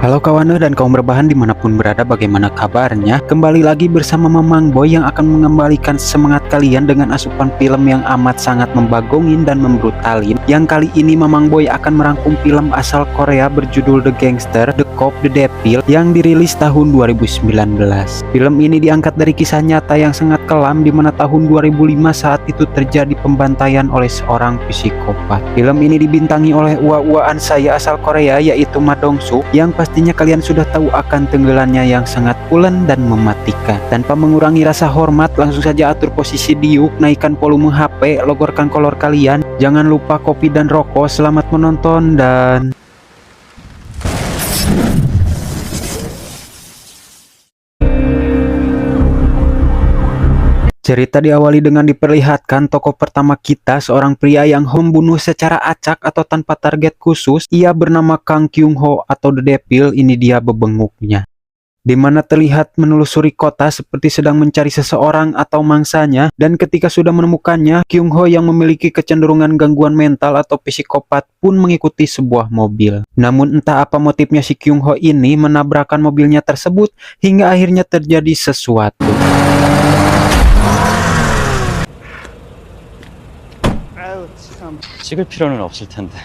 Halo kawanah dan kaum berbahan dimanapun berada, bagaimana kabarnya? Kembali lagi bersama Mamang Boy yang akan mengembalikan semangat kalian dengan asupan film yang amat sangat membagongin dan membrutalin. Yang kali ini Mamang Boy akan merangkum film asal Korea berjudul The Gangster, The Cop, The Devil yang dirilis tahun 2019. Film ini diangkat dari kisah nyata yang sangat kelam di mana tahun 2005 saat itu terjadi pembantaian oleh seorang psikopat. Film ini dibintangi oleh ua-uaan saya asal Korea yaitu Ma Dong-suk yang pastinya kalian sudah tahu akan tenggelannya yang sangat pulen dan mematikan. Tanpa mengurangi rasa hormat, langsung saja atur posisi diuk, naikkan volume HP, logorkan kolor kalian, jangan lupa kopi dan rokok. Selamat menonton dan cerita diawali dengan diperlihatkan tokoh pertama kita, seorang pria yang membunuh secara acak atau tanpa target khusus. Ia bernama Kang Kyung Ho atau The Devil. Ini dia bebenguknya, di mana terlihat menelusuri kota seperti sedang mencari seseorang atau mangsanya, dan ketika sudah menemukannya, Kyung Ho yang memiliki kecenderungan gangguan mental atau psikopat pun mengikuti sebuah mobil. Namun entah apa motifnya si Kyung Ho ini menabrakkan mobilnya tersebut hingga akhirnya terjadi sesuatu. 찍을 필요는 없을 텐데.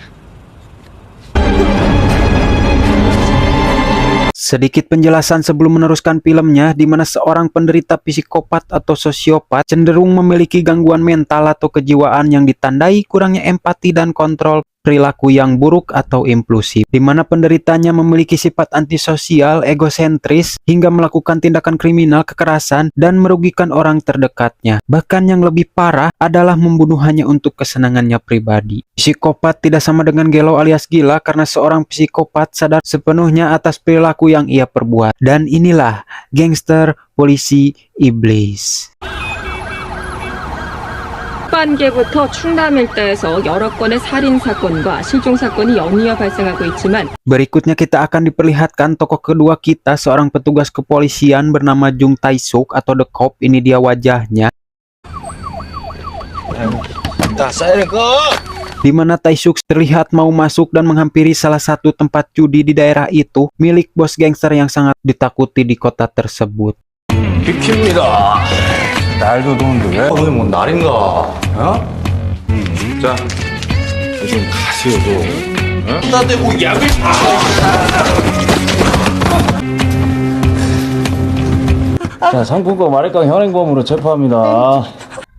Sedikit penjelasan sebelum meneruskan filmnya, di mana seorang penderita psikopat atau sosiopat cenderung memiliki gangguan mental atau kejiwaan yang ditandai kurangnya empati dan kontrol perilaku yang buruk atau impulsif, di mana penderitanya memiliki sifat antisosial, egosentris, hingga melakukan tindakan kriminal, kekerasan, dan merugikan orang terdekatnya. Bahkan yang lebih parah adalah membunuh hanya untuk kesenangannya pribadi. Psikopat tidak sama dengan gelo alias gila, karena seorang psikopat sadar sepenuhnya atas perilaku yang ia perbuat. Dan inilah gangster polisi iblis. 후반기부터 충남 일대에서 여러 건의 살인 사건과 실종 사건이 연이어 발생하고 있지만 berikutnya kita akan diperlihatkan tokoh kedua kita, seorang petugas kepolisian bernama Jung Tae-suk atau The Cop. Ini dia wajahnya, di mana Tae-suk terlihat mau masuk dan menghampiri salah satu tempat judi di daerah itu milik bos gangster yang sangat ditakuti di kota tersebut. 비킵니다. 날도 더운데 왜? 오늘 뭐 날인가? 어? 자, 좀 가세요 좀. 어? 나대고 약을 자, 상품권 마레깡 현행범으로 체포합니다.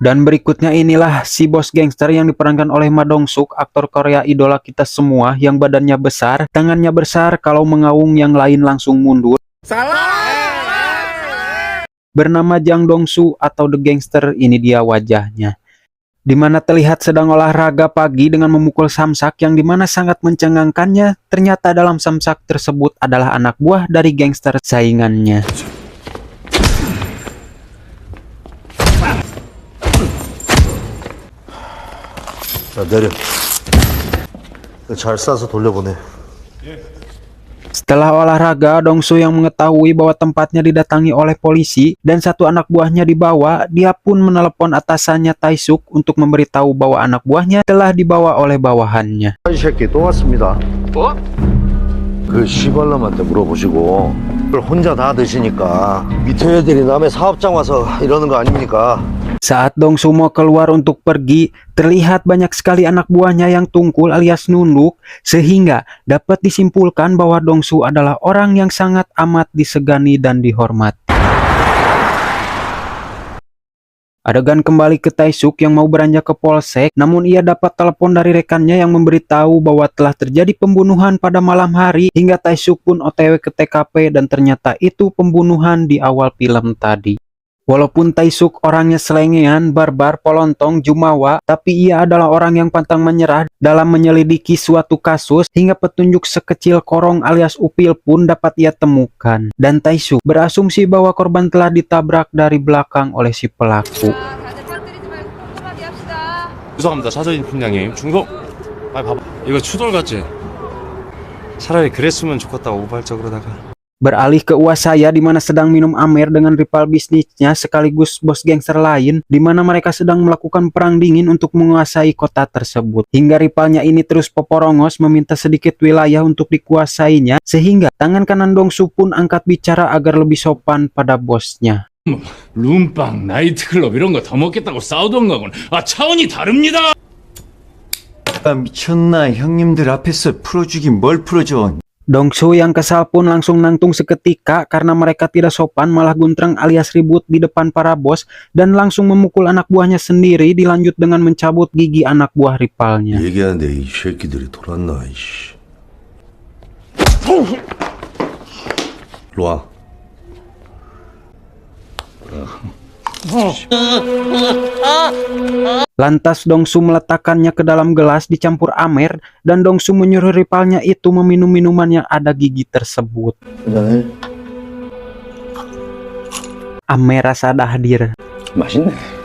Dan berikutnya inilah si bos gangster yang diperankan oleh Ma Dong-suk, aktor Korea idola kita semua, yang badannya besar, tangannya besar, kalau mengaung yang lain langsung mundur. Salah! Bernama Jang Dong-su atau The Gangster. Ini dia wajahnya, di mana terlihat sedang olahraga pagi dengan memukul samsak, yang dimana sangat mencengangkannya. Ternyata dalam samsak tersebut adalah anak buah dari gangster saingannya. 자, 내려. 잘 싸서 돌려보내. Setelah olahraga, Dong-su yang mengetahui bahwa tempatnya didatangi oleh polisi dan satu anak buahnya dibawa, dia pun menelepon atasannya Tae-suk untuk memberitahu bahwa anak buahnya telah dibawa oleh bawahannya. 이 새끼 또 왔습니다. 뭐? 그 시발놈한테 물어보시고 그걸 혼자 다 드시니까 밑에 애들이 남의 사업장 와서 이러는 거 아닙니까? Saat Dong-su mau keluar untuk pergi, terlihat banyak sekali anak buahnya yang tungkul alias nunduk, sehingga dapat disimpulkan bahwa Dong-su adalah orang yang sangat amat disegani dan dihormati. Adegan kembali ke Tae-suk yang mau beranjak ke polsek, namun ia dapat telepon dari rekannya yang memberitahu bahwa telah terjadi pembunuhan pada malam hari, hingga Tae-suk pun OTW ke TKP dan ternyata itu pembunuhan di awal film tadi. Walaupun Tae-suk orangnya selengean, barbar, polontong, jumawa, tapi ia adalah orang yang pantang menyerah dalam menyelidiki suatu kasus, hingga petunjuk sekecil korong alias upil pun dapat ia temukan. Dan Tae-suk berasumsi bahwa korban telah ditabrak dari belakang oleh si pelaku. 죄송합니다, 사저인 팀장님. 중독. 아, 봐봐. 이거 추돌 같지? 차라리 그랬으면 좋겠다, 우발적으로다가. Beralih ke uas saya di mana sedang minum amer dengan rival bisnisnya sekaligus bos gangster lain, di mana mereka sedang melakukan perang dingin untuk menguasai kota tersebut. Hingga rivalnya ini terus poporongos meminta sedikit wilayah untuk dikuasainya, sehingga tangan kanan Dongsu pun angkat bicara agar lebih sopan pada bosnya. 룸빵, 나이트클럽 이런 거 더 먹겠다고 싸우던 거군. 아, 차원이 다릅니다. 미쳤나 형님들 앞에서 풀어주긴 뭘 풀어줘. Dongsu yang kesal pun langsung nangtung seketika karena mereka tidak sopan malah guntreng alias ribut di depan para bos dan langsung memukul anak buahnya sendiri dilanjut dengan mencabut gigi anak buah rivalnya. 얘기하는데 이 새끼들이 돌았나 이씨. 일로 와. Lantas Dongsu meletakkannya ke dalam gelas dicampur amer dan Dongsu menyuruh rivalnya itu meminum minuman yang ada gigi tersebut. Amer rasa dahdir. 맛있네.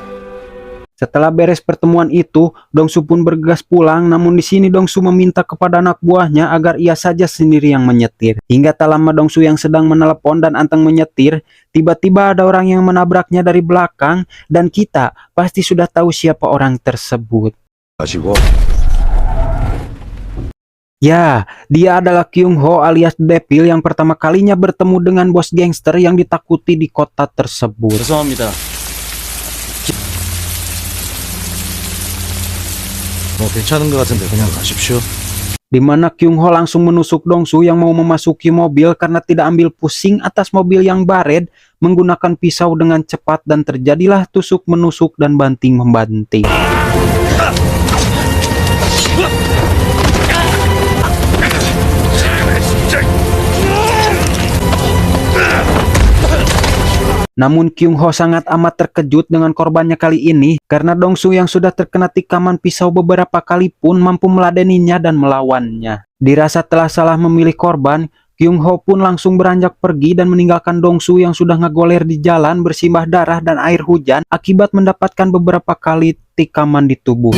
Setelah beres pertemuan itu, Dongsu pun bergegas pulang, namun di sini Dongsu meminta kepada anak buahnya agar ia saja sendiri yang menyetir. Hingga tak lama Dongsu yang sedang menelepon dan anteng menyetir, tiba-tiba ada orang yang menabraknya dari belakang dan kita pasti sudah tahu siapa orang tersebut. 마시고. Ya, dia adalah Kyung Ho alias Devil yang pertama kalinya bertemu dengan bos gangster yang ditakuti di kota tersebut. 죄송합니다. 뭐 괜찮은 것 같은데 그냥 가십시오. Di mana Kyung Ho langsung menusuk Dongsu yang mau memasuki mobil karena tidak ambil pusing atas mobil yang baret menggunakan pisau dengan cepat dan terjadilah tusuk menusuk dan banting membanting. Namun Kyung Ho sangat amat terkejut dengan korbannya kali ini karena Dongsu yang sudah terkena tikaman pisau beberapa kali pun mampu meladeninya dan melawannya. Dirasa telah salah memilih korban, Kyung Ho pun langsung beranjak pergi dan meninggalkan Dongsu yang sudah ngegoler di jalan bersimbah darah dan air hujan akibat mendapatkan beberapa kali tikaman di tubuh.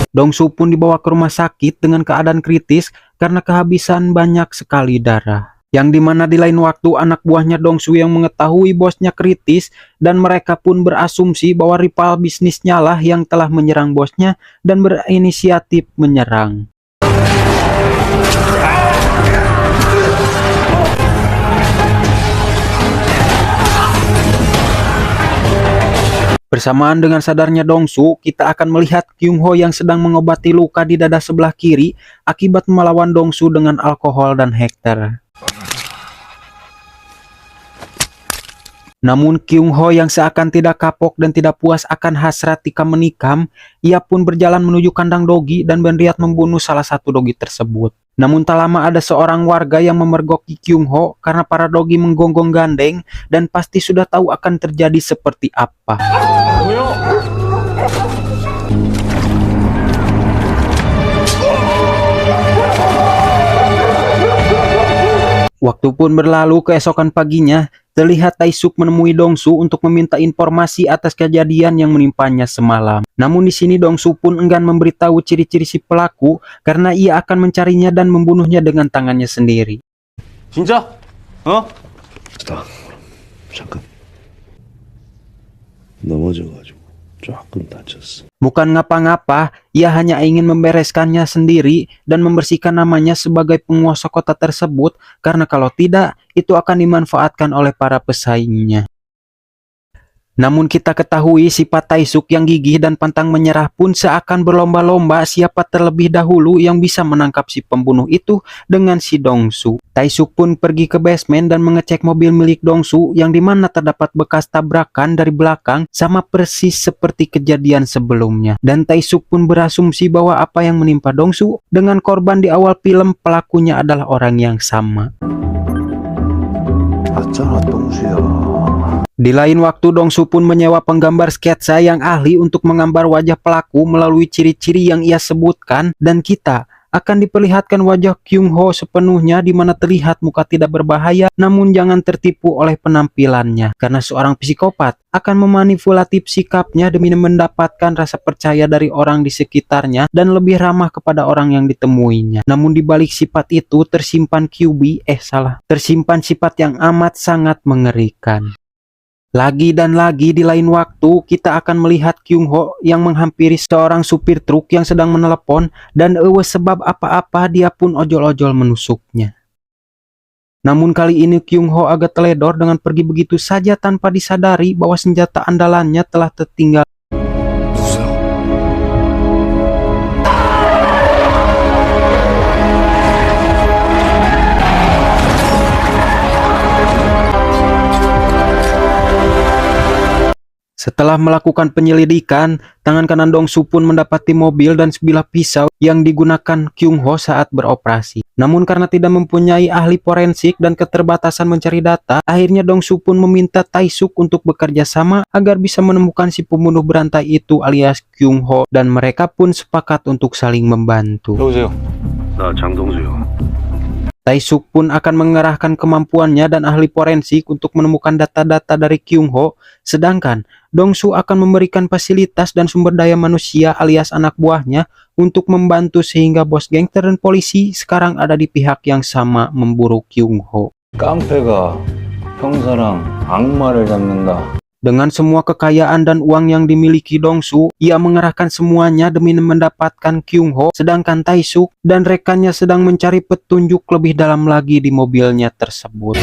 Dongsu pun dibawa ke rumah sakit dengan keadaan kritis karena kehabisan banyak sekali darah. Yang dimana di lain waktu anak buahnya Dongsu yang mengetahui bosnya kritis dan mereka pun berasumsi bahwa rival bisnisnya lah yang telah menyerang bosnya dan berinisiatif menyerang. Bersamaan dengan sadarnya Dongsu, kita akan melihat Kyung Ho yang sedang mengobati luka di dada sebelah kiri akibat melawan Dongsu dengan alkohol dan hektar. Namun Kyung Ho yang seakan tidak kapok dan tidak puas akan hasrat tikam menikam, ia pun berjalan menuju kandang dogi dan berniat membunuh salah satu dogi tersebut. Namun tak lama ada seorang warga yang memergoki Kyung Ho karena para dogi menggonggong gandeng dan pasti sudah tahu akan terjadi seperti apa. Waktu pun berlalu, keesokan paginya terlihat Tae-suk menemui Dongsu untuk meminta informasi atas kejadian yang menimpanya semalam. Namun di sini Dongsu pun enggan memberitahu ciri-ciri si pelaku karena ia akan mencarinya dan membunuhnya dengan tangannya sendiri. 진짜? 어? 잠깐. 넘어져가지고 조금 다쳤어. Bukan ngapa-ngapa, ia hanya ingin membereskannya sendiri dan membersihkan namanya sebagai penguasa kota tersebut karena kalau tidak, itu akan dimanfaatkan oleh para pesaingnya. Namun kita ketahui sifat Tae-suk yang gigih dan pantang menyerah pun seakan berlomba-lomba siapa terlebih dahulu yang bisa menangkap si pembunuh itu dengan si Dongsu. Tae-suk pun pergi ke basement dan mengecek mobil milik Dongsu yang dimana terdapat bekas tabrakan dari belakang sama persis seperti kejadian sebelumnya. Dan Tae-suk pun berasumsi bahwa apa yang menimpa Dongsu dengan korban di awal film pelakunya adalah orang yang sama. 맞잖아 동수야. Di lain waktu Dongsu pun menyewa penggambar sketsa yang ahli untuk menggambar wajah pelaku melalui ciri-ciri yang ia sebutkan dan kita akan diperlihatkan wajah Kyung Ho sepenuhnya di mana terlihat muka tidak berbahaya, namun jangan tertipu oleh penampilannya karena seorang psikopat akan memanipulatif sikapnya demi mendapatkan rasa percaya dari orang di sekitarnya dan lebih ramah kepada orang yang ditemuinya. Namun di balik sifat itu tersimpan tersimpan sifat yang amat sangat mengerikan. Lagi dan lagi di lain waktu kita akan melihat Kyung Ho yang menghampiri seorang supir truk yang sedang menelepon dan sebab apa-apa dia pun ojol-ojol menusuknya. Namun kali ini Kyung Ho agak teledor dengan pergi begitu saja tanpa disadari bahwa senjata andalannya telah tertinggal. Setelah melakukan penyelidikan, tangan kanan Dong-su pun mendapati mobil dan sebilah pisau yang digunakan Kyung Ho saat beroperasi. Namun karena tidak mempunyai ahli forensik dan keterbatasan mencari data, akhirnya Dong-su pun meminta Tae-suk untuk bekerja sama agar bisa menemukan si pembunuh berantai itu alias Kyung Ho, dan mereka pun sepakat untuk saling membantu. 여보세요. 나 장동수요. Tae-suk pun akan mengerahkan kemampuannya dan ahli forensik untuk menemukan data-data dari Kyung Ho, sedangkan Dong-su akan memberikan fasilitas dan sumber daya manusia alias anak buahnya untuk membantu sehingga bos gangster dan polisi sekarang ada di pihak yang sama memburu Kyung Ho. 깡패가 형사랑 악마를 잡는다. Dengan semua kekayaan dan uang yang dimiliki Dong-su, ia mengerahkan semuanya demi mendapatkan Kyung Ho, sedangkan Tae-suk dan rekannya sedang mencari petunjuk lebih dalam lagi di mobilnya tersebut.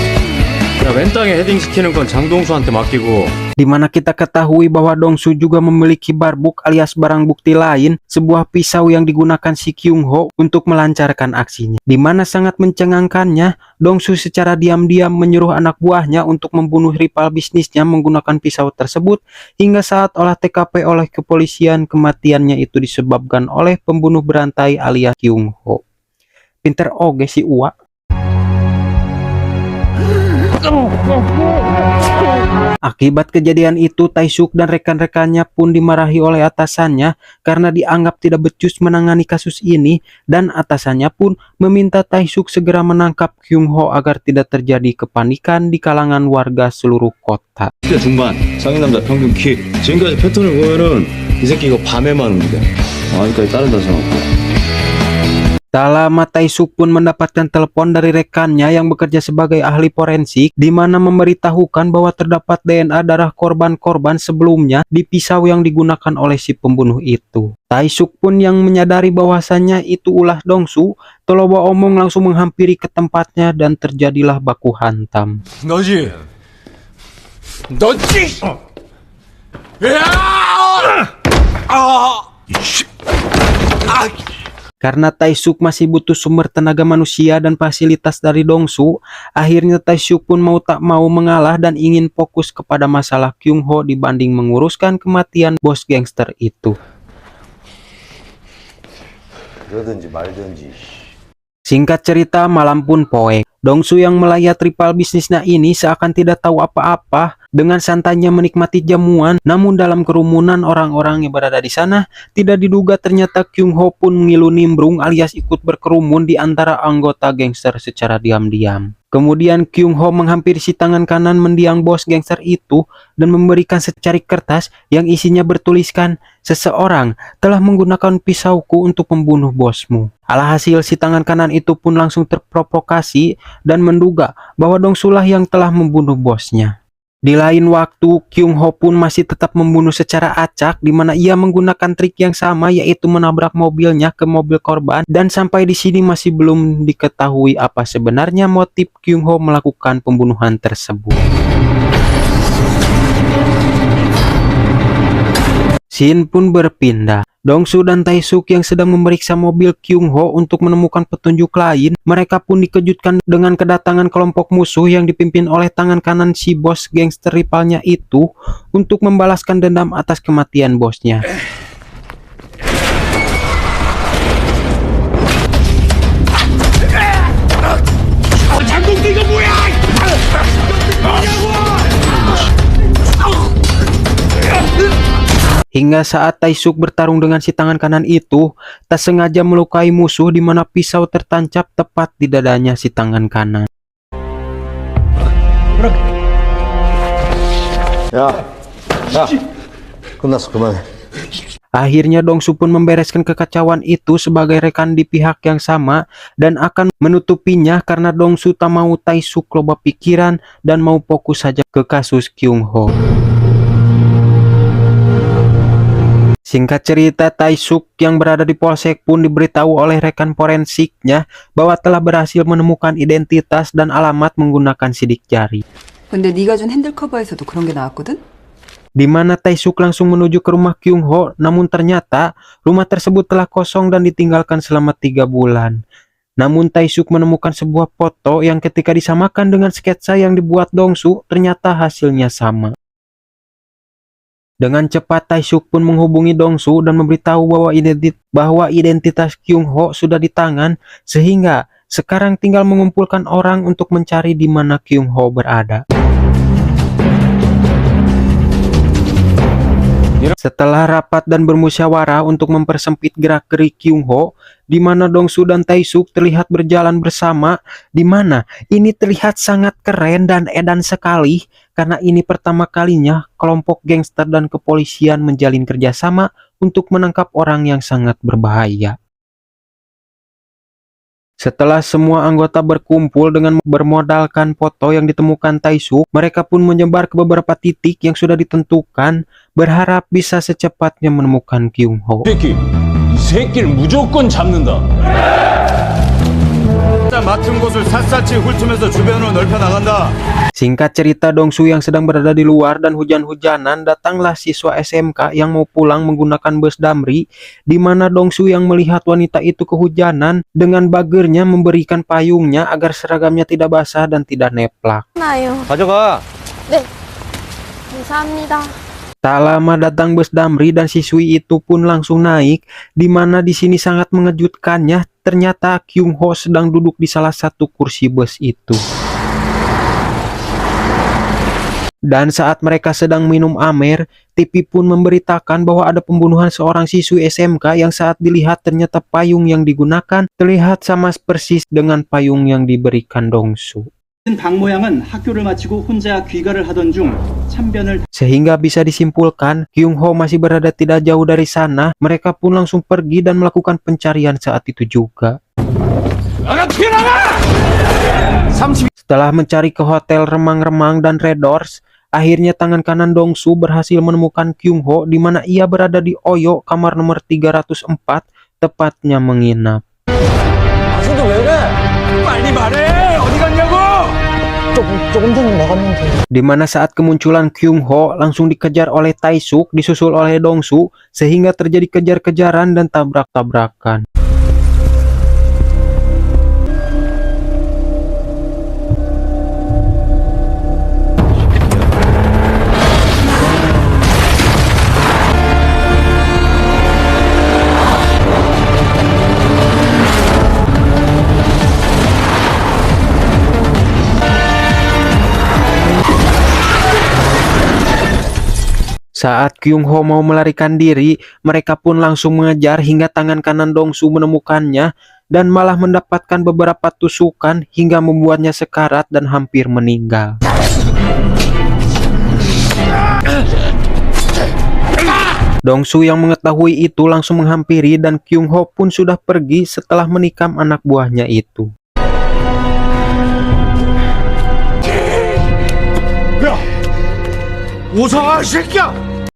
야, 맨땅에 헤딩 시키는 건 장동수한테 맡기고. Di mana kita ketahui bahwa Dong-su juga memiliki barbuk alias barang bukti lain, sebuah pisau yang digunakan si Kyung Ho untuk melancarkan aksinya. Di mana sangat mencengangkannya, Dong-su secara diam-diam menyuruh anak buahnya untuk membunuh rival bisnisnya menggunakan pisau tersebut, hingga saat olah TKP oleh kepolisian kematiannya itu disebabkan oleh pembunuh berantai alias Kyung Ho. Pinter oge si Uwa. Akibat kejadian itu, Tae-suk dan rekan-rekannya pun dimarahi oleh atasannya karena dianggap tidak becus menangani kasus ini, dan atasannya pun meminta Tae-suk segera menangkap Kyung Ho agar tidak terjadi kepanikan di kalangan warga seluruh kota. 10대 중반, 상인 남자 평균 키. 지금까지 패턴을 보면은 이 새끼 이거 밤에만 움직여. 아직까지 따른다 생각하고. Tak lama Tae-suk pun mendapatkan telepon dari rekannya yang bekerja sebagai ahli forensik, di mana memberitahukan bahwa terdapat DNA darah korban-korban sebelumnya di pisau yang digunakan oleh si pembunuh itu. Tae-suk pun yang menyadari bahwasannya itu ulah Dong-su, Toloba omong langsung menghampiri ke tempatnya dan terjadilah baku hantam. 너지? 너지? Karena Tae-suk masih butuh sumber tenaga manusia dan fasilitas dari Dong-su, akhirnya Tae-suk pun mau tak mau mengalah dan ingin fokus kepada masalah Kyung Ho dibanding menguruskan kematian bos gangster itu. 그러든지 말든지. Singkat cerita, malam pun poek. Dong-su yang melayat rival bisnisnya ini seakan tidak tahu apa-apa, dengan santainya menikmati jamuan, namun dalam kerumunan orang-orang yang berada di sana, tidak diduga ternyata Kyung Ho pun ngilu nimbrung alias ikut berkerumun di antara anggota gangster secara diam-diam. Kemudian Kyung Ho menghampiri si tangan kanan mendiang bos gangster itu dan memberikan secari kertas yang isinya bertuliskan, "Seseorang telah menggunakan pisauku untuk membunuh bosmu." Alhasil si tangan kanan itu pun langsung terprovokasi dan menduga bahwa Dong-su lah yang telah membunuh bosnya. Di lain waktu, Kyung Ho pun masih tetap membunuh secara acak, di mana ia menggunakan trik yang sama, yaitu menabrak mobilnya ke mobil korban, dan sampai di sini masih belum diketahui apa sebenarnya motif Kyung Ho melakukan pembunuhan tersebut. Scene pun berpindah. Dong-su dan Tae-suk yang sedang memeriksa mobil Kyung Ho untuk menemukan petunjuk lain, mereka pun dikejutkan dengan kedatangan kelompok musuh yang dipimpin oleh tangan kanan si bos gangster rivalnya itu untuk membalaskan dendam atas kematian bosnya. Hingga saat Taisuk bertarung dengan si tangan kanan itu, tak sengaja melukai musuh di mana pisau tertancap tepat di dadanya si tangan kanan. 야, 끝났어. 그만해. Akhirnya Dongsu pun membereskan kekacauan itu sebagai rekan di pihak yang sama dan akan menutupinya karena Dongsu tak mau Taisuk loba pikiran dan mau fokus saja ke kasus Kyung Ho. Singkat cerita, Taisuk yang berada di polsek pun diberitahu oleh rekan forensiknya bahwa telah berhasil menemukan identitas dan alamat menggunakan sidik jari. 근데 네가 준 핸들 커버에서도 그런 게 나왔거든? Di mana Taisuk langsung menuju ke rumah Kyung Ho, namun ternyata rumah tersebut telah kosong dan ditinggalkan selama 3 bulan. Namun Taisuk menemukan sebuah foto yang ketika disamakan dengan sketsa yang dibuat Dongsu, ternyata hasilnya sama. Dengan cepat Taisuk pun menghubungi Dongsu dan memberitahu bahwa identitas Kyung Ho sudah di tangan, sehingga sekarang tinggal mengumpulkan orang untuk mencari di mana Kyung Ho berada. Setelah rapat dan bermusyawarah untuk mempersempit gerak-gerik Kyung Ho, di mana Dongsu dan Taisuk terlihat berjalan bersama, di mana ini terlihat sangat keren dan edan sekali karena ini pertama kalinya kelompok gangster dan kepolisian menjalin kerjasama untuk menangkap orang yang sangat berbahaya. Setelah semua anggota berkumpul dengan bermodalkan foto yang ditemukan Taisuk, mereka pun menyebar ke beberapa titik yang sudah ditentukan, berharap bisa secepatnya menemukan Kyung Ho. 이 새끼를 무조건 잡는다. 맡은 곳을 샅샅이 훑으면서 주변으로 넓혀 나간다. Singkat cerita, Dongsu yang sedang berada di luar dan hujan-hujanan, datanglah siswa SMK yang mau pulang menggunakan bus Damri, di mana Dongsu yang melihat wanita itu kehujanan dengan bagernya memberikan payungnya agar seragamnya tidak basah dan tidak neplak. 나요. 가져가. 네. 감사합니다. Tak lama datang bus Damri dan siswi itu pun langsung naik, di mana di sini sangat mengejutkannya, ternyata Kyung Ho sedang duduk di salah satu kursi bus itu. Dan saat mereka sedang minum amer, TV pun memberitakan bahwa ada pembunuhan seorang siswi SMK yang saat dilihat ternyata payung yang digunakan terlihat sama persis dengan payung yang diberikan Dongsu. 박 모양은 학교를 마치고 혼자 귀가를 하던 중 참변을 Sehingga bisa disimpulkan Kyung Ho masih berada tidak jauh dari sana. Mereka pun langsung pergi dan melakukan pencarian saat itu juga. Setelah mencari ke hotel remang-remang dan Red Doors, akhirnya tangan kanan Dongsu berhasil menemukan Kyung Ho di mana ia berada di Oyo kamar nomor 304, tepatnya menginap. Di mana saat kemunculan Kyung Ho langsung dikejar oleh Taisuk, disusul oleh Dongsu, sehingga terjadi kejar-kejaran dan tabrak-tabrakan. Saat Kyung Ho mau melarikan diri, mereka pun langsung mengejar hingga tangan kanan Dongsu menemukannya dan malah mendapatkan beberapa tusukan hingga membuatnya sekarat dan hampir meninggal. Dongsu yang mengetahui itu langsung menghampiri dan Kyung Ho pun sudah pergi setelah menikam anak buahnya itu.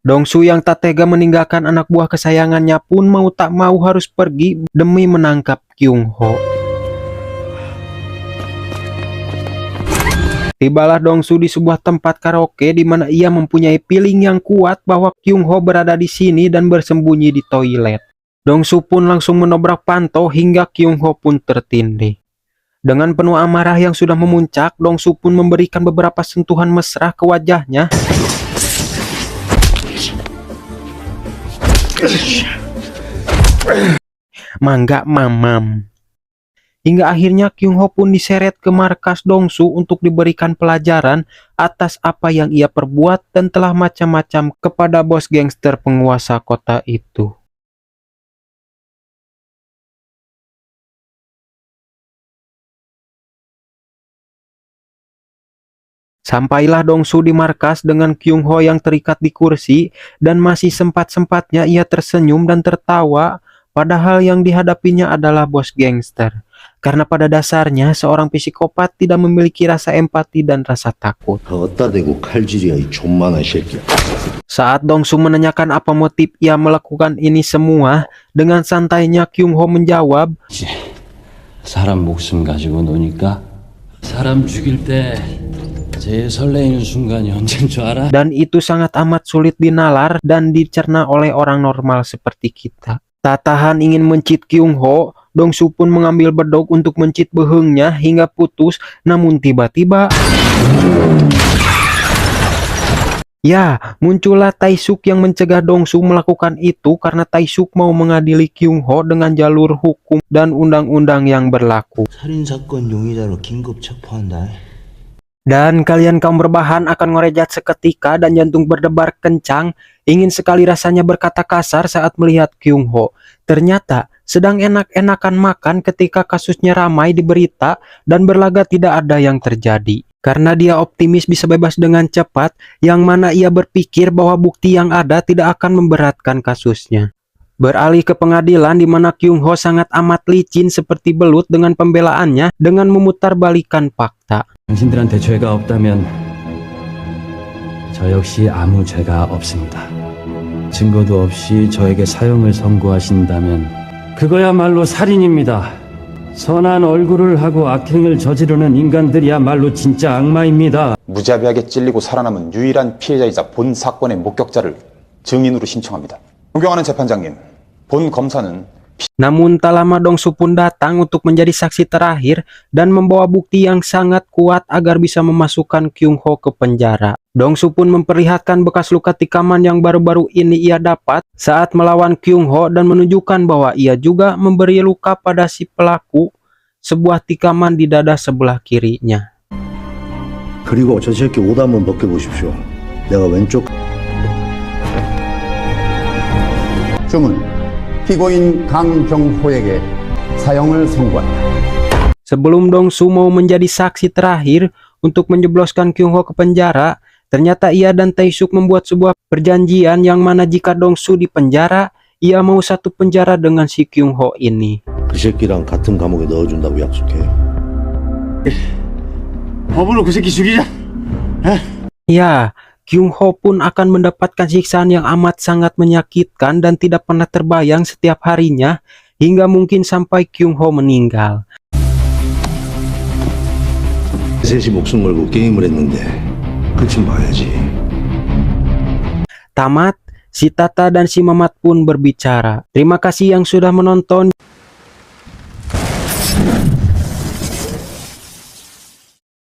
Dongsu yang tak tega meninggalkan anak buah kesayangannya pun mau tak mau harus pergi demi menangkap Kyung Ho. Tibalah Dongsu di sebuah tempat karaoke di mana ia mempunyai feeling yang kuat bahwa Kyung Ho berada di sini dan bersembunyi di toilet. Dongsu pun langsung menobrak panto hingga Kyung Ho pun tertindih. Dengan penuh amarah yang sudah memuncak, Dongsu pun memberikan beberapa sentuhan mesra ke wajahnya. Mangga mamam. hingga akhirnya Kyung Ho pun diseret ke markas Dongsu untuk diberikan pelajaran atas apa yang ia perbuat dan telah macam-macam kepada bos gangster penguasa kota itu. Sampailah Dongsu di markas dengan Kyung Ho yang terikat di kursi dan masih sempat-sempatnya ia tersenyum dan tertawa, padahal yang dihadapinya adalah bos gangster. Karena pada dasarnya seorang psikopat tidak memiliki rasa empati dan rasa takut. 어디다 대고 칼질이야 이 존만한 새끼야. Saat Dongsu menanyakan apa motif ia melakukan ini semua, dengan santainya Kyung Ho menjawab, 사람 목숨 가지고 노니까 사람 죽일 때 제일 설레이는 순간이 언제인 줄 알아? dan itu sangat amat sulit dinalar dan dicerna oleh orang normal seperti kita. Tak tahan ingin mencit Kyung Ho, Dongsu pun mengambil bedog untuk mencit behengnya hingga putus, namun tiba-tiba ya, muncullah Tae-suk yang mencegah Dongsu melakukan itu karena Tae-suk mau mengadili Kyung Ho dengan jalur hukum dan undang-undang yang berlaku. 살인사건 용의자로 긴급 체포한다. Dan kalian kaum berbahan akan ngorejat seketika dan jantung berdebar kencang, ingin sekali rasanya berkata kasar saat melihat Kyung Ho. Ternyata sedang enak-enakan makan ketika kasusnya ramai di berita dan berlagak tidak ada yang terjadi. Karena dia optimis bisa bebas dengan cepat, yang mana ia berpikir bahwa bukti yang ada tidak akan memberatkan kasusnya. Beralih ke pengadilan di mana Kyung Ho sangat amat licin seperti belut dengan pembelaannya dengan memutarbalikkan fakta. 당신들한테 죄가 없다면 저 역시 아무 죄가 없습니다. 증거도 없이 저에게 사형을 선고하신다면 그거야말로 살인입니다. 선한 얼굴을 하고 악행을 저지르는 인간들이야말로 진짜 악마입니다. 무자비하게 찔리고 살아남은 유일한 피해자이자 본 사건의 목격자를 증인으로 신청합니다. 존경하는 재판장님, 본 검사는 Namun tak lama Dongsu pun datang untuk menjadi saksi terakhir dan membawa bukti yang sangat kuat agar bisa memasukkan Kyung Ho ke penjara. Dongsu pun memperlihatkan bekas luka tikaman yang baru-baru ini ia dapat saat melawan Kyung Ho dan menunjukkan bahwa ia juga memberi luka pada si pelaku, sebuah tikaman di dada sebelah kirinya. 그리고 저 새끼 옷 한번 벗겨보십시오. 내가 왼쪽 주문 피고인 강경호에게 사형을 선고한다. Sebelum Dongsu mau menjadi saksi terakhir untuk menjebloskan Kyung Ho ke penjara, ternyata ia dan Tae-suk membuat sebuah perjanjian yang mana jika Dongsu di penjara, ia mau satu penjara dengan si Kyung Ho ini. 그 새끼랑 같은 감옥에 넣어준다고 약속해요. 법으로 그 새끼 죽이자. Ya, Kyung Ho pun akan mendapatkan siksaan yang amat sangat menyakitkan dan tidak pernah terbayang setiap harinya, hingga mungkin sampai Kyung Ho meninggal. 셋이 목숨 걸고 게임을 했는데 끝은 봐야지. Tamat, si Tata dan si Mamat pun berbicara. Terima kasih yang sudah menonton.